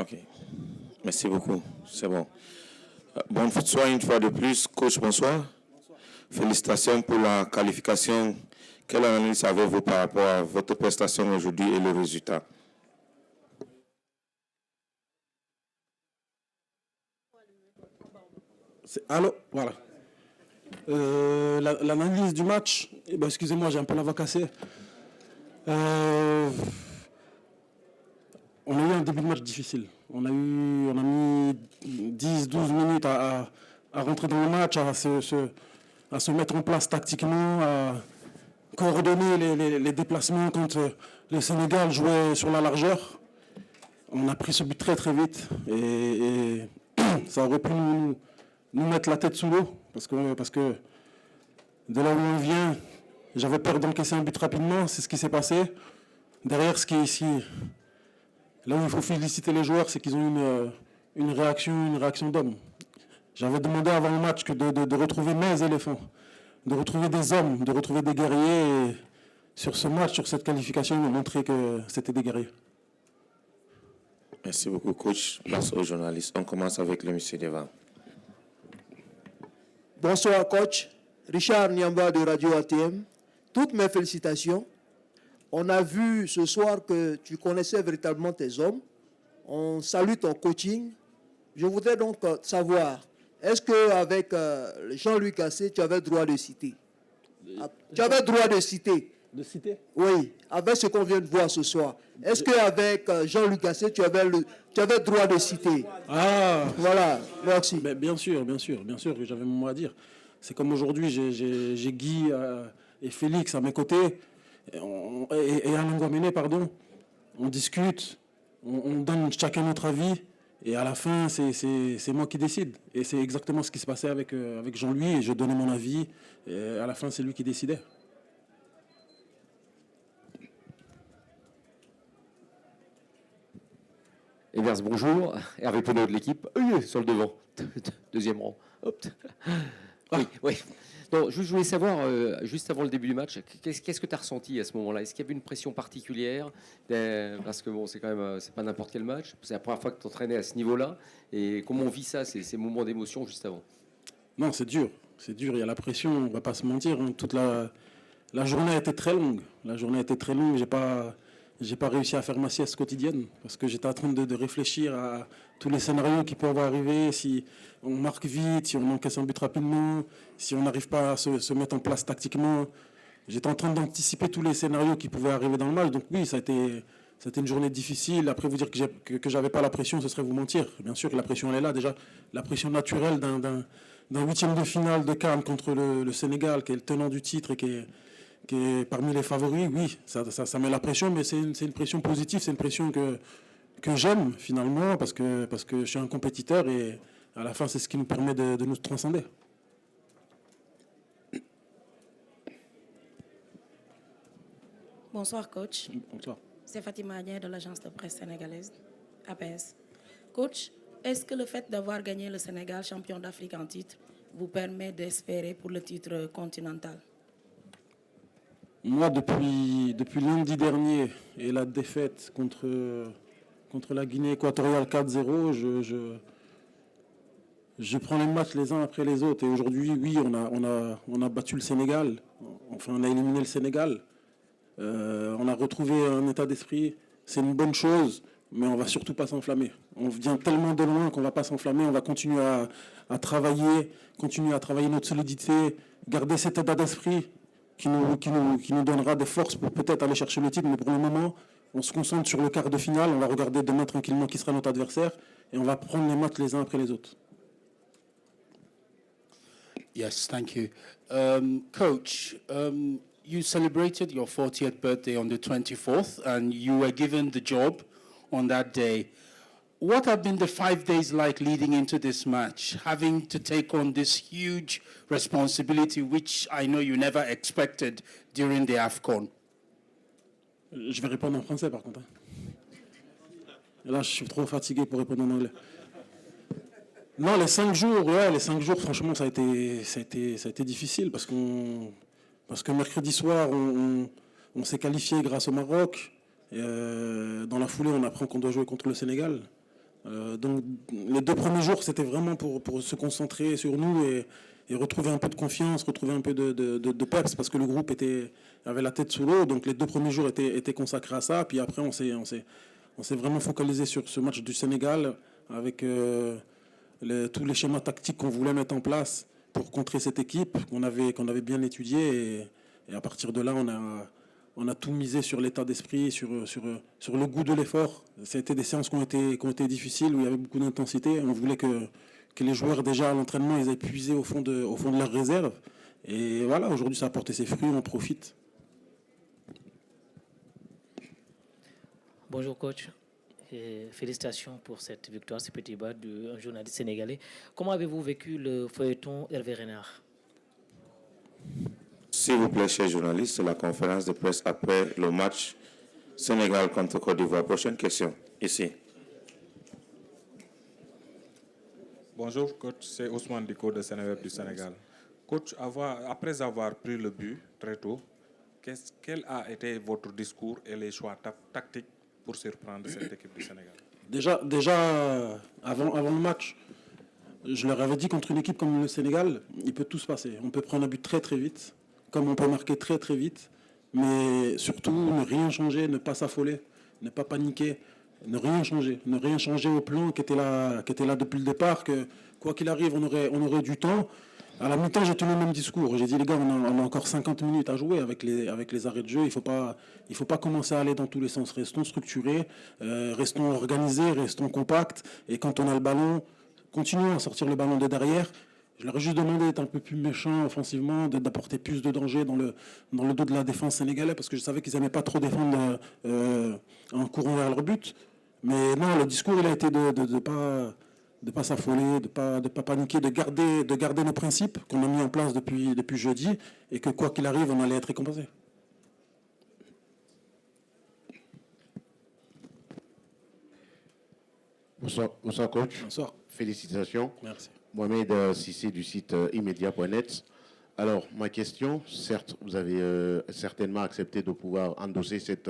Ok. Merci beaucoup. C'est bon. Bonne soirée une fois de plus. Coach, bonsoir. Félicitations pour la qualification. Quelle analyse avez-vous par rapport à votre prestation aujourd'hui et le résultat? Allô, voilà. L'analyse du match, excusez-moi, j'ai un peu la voix cassée. On a eu un début de match difficile. On a mis 10-12 minutes à rentrer dans le match, à se mettre en place tactiquement, à coordonner les déplacements quand le Sénégal jouait sur la largeur. On a pris ce but très très vite et ça aurait pu nous mettre la tête sous l'eau parce que de là où on vient, j'avais peur d'encaisser un but rapidement, c'est ce qui s'est passé. Derrière, là où il faut féliciter les joueurs, c'est qu'ils ont une réaction d'homme. J'avais demandé avant le match de retrouver mes éléphants, de retrouver des hommes, de retrouver des guerriers. Et sur ce match, sur cette qualification, ils m'ont montré que c'était des guerriers. Merci beaucoup, coach. Place aux journalistes. On commence avec le monsieur Deva. Bonsoir, coach. Richard Niamba de Radio ATM. Toutes mes félicitations. On a vu ce soir que tu connaissais véritablement tes hommes. On salue ton coaching. Je voudrais donc savoir, est-ce qu'avec Jean-Louis Gasset, tu avais droit de citer? Tu avais droit de citer? De citer? Oui, avec ce qu'on vient de voir ce soir. Est-ce qu'avec Jean-Louis Gasset, tu avais droit de citer? Ah, voilà, merci. Mais bien sûr que j'avais mon mot à dire. C'est comme aujourd'hui, j'ai Guy et Félix à mes côtés, et Alain Guaméné, pardon. On discute, on donne chacun notre avis, et à la fin, c'est moi qui décide. Et c'est exactement ce qui se passait avec Jean-Louis, et je donnais mon avis, et à la fin, c'est lui qui décidait. Evers, bonjour. Hervé Penaud de l'équipe, sur le devant, deuxième rang. Hop. Oui. Non, je voulais savoir, juste avant le début du match, qu'est-ce que tu as ressenti à ce moment-là? Est-ce qu'il y avait une pression particulière? Parce que bon, c'est quand même, c'est pas n'importe quel match. C'est la première fois que tu t'entraînais à ce niveau-là. Et comment on vit ça, ces moments d'émotion juste avant? Non, c'est dur. C'est dur. Il y a la pression, on va pas se mentir. Hein. Toute la journée a été très longue. J'ai pas réussi à faire ma sieste quotidienne parce que j'étais en train de réfléchir à tous les scénarios qui peuvent arriver, si on marque vite, si on encaisse un but rapidement, si on n'arrive pas à se mettre en place tactiquement. J'étais en train d'anticiper tous les scénarios qui pouvaient arriver dans le match. Donc oui, ça a été une journée difficile. Après, vous dire que j'avais pas la pression, ce serait vous mentir. Bien sûr que la pression, elle est là. Déjà, la pression naturelle d'un huitième de finale de CAN contre le Sénégal, qui est le tenant du titre et qui est parmi les favoris, oui, ça met la pression, mais c'est une pression positive, c'est une pression que j'aime finalement, parce que je suis un compétiteur et à la fin, c'est ce qui nous permet de nous transcender. Bonsoir, coach. Bonsoir. C'est Fatima Adien de l'agence de presse sénégalaise, APS. Coach, est-ce que le fait d'avoir gagné le Sénégal, champion d'Afrique en titre, vous permet d'espérer pour le titre continental? Moi, depuis lundi dernier et la défaite contre la Guinée équatoriale 4-0, je prends les matchs les uns après les autres. Et aujourd'hui, oui, on a battu le Sénégal. Enfin, on a éliminé le Sénégal. On a retrouvé un état d'esprit. C'est une bonne chose, mais on va surtout pas s'enflammer. On vient tellement de loin qu'on va pas s'enflammer. On va continuer à travailler notre solidité, garder cet état d'esprit qui nous donnera des forces pour peut-être aller chercher le titre. Mais pour le moment, on se concentre sur le quart de finale. On va regarder demain tranquillement qui sera notre adversaire et on va prendre les matchs les uns après les autres. Yes, thank you. Coach, you celebrated your 40th birthday on the 24th and you were given the job on that day. What have been the 5 days like leading into this match, having to take on this huge responsibility, which I know you never expected during the AFCON? Je vais répondre en français, par contre. Et là, je suis trop fatigué pour répondre en anglais. Non, les 5 jours, franchement, ça a été difficile parce que mercredi soir, on s'est qualifié grâce au Maroc. Et dans la foulée, on apprend qu'on doit jouer contre le Sénégal. Donc les 2 premiers jours, c'était vraiment pour se concentrer sur nous et retrouver un peu de confiance, retrouver un peu de peps, parce que le groupe avait la tête sous l'eau. Donc les 2 premiers jours étaient consacrés à ça. Puis après, on s'est vraiment focalisé sur ce match du Sénégal avec tous les schémas tactiques qu'on voulait mettre en place pour contrer cette équipe qu'on avait bien étudié. Et à partir de là, on a tout misé sur l'état d'esprit, sur le goût de l'effort. C'était des séances qui ont été difficiles, où il y avait beaucoup d'intensité. On voulait que les joueurs, déjà à l'entraînement, ils aient puisé au fond de leur réserve. Et voilà, aujourd'hui, ça a porté ses fruits, on en profite. Bonjour coach, et félicitations pour cette victoire, ce petit bas d'un journaliste sénégalais. Comment avez-vous vécu le feuilleton Hervé Renard? S'il vous plaît, chers journalistes, c'est la conférence de presse après le match Sénégal contre Côte d'Ivoire. Prochaine question, ici. Bonjour coach, c'est Ousmane Diko de Sénéweb du Sénégal. Coach, après avoir pris le but très tôt, quel a été votre discours et les choix tactiques pour surprendre cette équipe du Sénégal? Déjà avant le match, je leur avais dit, contre une équipe comme le Sénégal, il peut tout se passer. On peut prendre un but très très vite, comme on peut marquer très très vite, mais surtout ne rien changer, ne pas s'affoler, ne pas paniquer, ne rien changer au plan qui était là depuis le départ, que quoi qu'il arrive, on aurait du temps. À la mi-temps, j'ai tenu le même discours. J'ai dit, les gars, on a encore 50 minutes à jouer avec les arrêts de jeu. Il faut pas commencer à aller dans tous les sens. Restons structurés, restons organisés, restons compacts. Et quand on a le ballon, continuons à sortir le ballon de derrière. Je leur ai juste demandé d'être un peu plus méchants offensivement, d'apporter plus de danger dans le dos de la défense sénégalaise, parce que je savais qu'ils n'aimaient pas trop défendre en courant vers leur but. Mais non, le discours, il a été de pas s'affoler, de pas paniquer, de garder nos principes qu'on a mis en place depuis jeudi, et que quoi qu'il arrive, on allait être récompensé. Bonsoir coach. Bonsoir. Félicitations. Merci. Mohamed Sissé du site immédiat.net. Alors, ma question, certes, vous avez certainement accepté de pouvoir endosser cette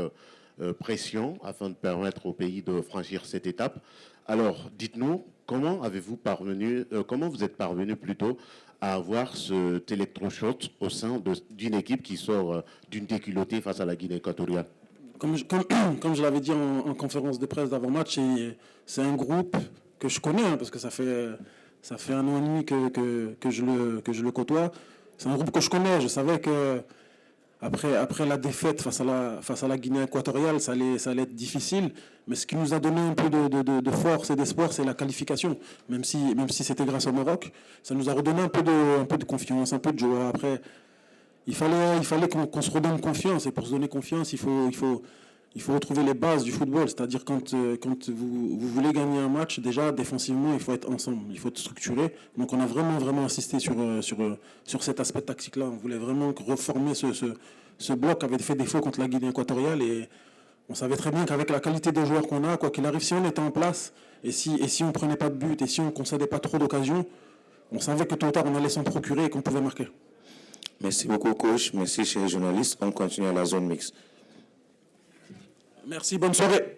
pression afin de permettre au pays de franchir cette étape. Alors, dites-nous, comment vous êtes parvenu plutôt à avoir cet électrochoc au sein d'une équipe qui sort d'une déculottée face à la Guinée équatoriale? Comme je l'avais dit en conférence de presse d'avant-match, c'est un groupe que je connais, parce que ça fait 1 an et demi que je le côtoie. C'est un groupe que je connais. Je savais que après la défaite face à la Guinée équatoriale, ça allait être difficile. Mais ce qui nous a donné un peu de force et d'espoir, c'est la qualification. Même si c'était grâce au Maroc, ça nous a redonné un peu de confiance, un peu de joie. Après, il fallait qu'on se redonne confiance. Et pour se donner confiance, il faut retrouver les bases du football. C'est-à-dire quand vous voulez gagner un match, déjà défensivement, il faut être ensemble, il faut être structuré. Donc on a vraiment insisté sur cet aspect tactique-là. On voulait vraiment reformer ce bloc qui avait fait défaut contre la Guinée équatoriale. Et on savait très bien qu'avec la qualité des joueurs qu'on a, quoi qu'il arrive, si on était en place et si on ne prenait pas de but et si on ne concédait pas trop d'occasions, on savait que tôt ou tard on allait s'en procurer et qu'on pouvait marquer. Merci beaucoup, coach. Merci, chers journalistes. On continue à la zone mixte. Merci, bonne soirée.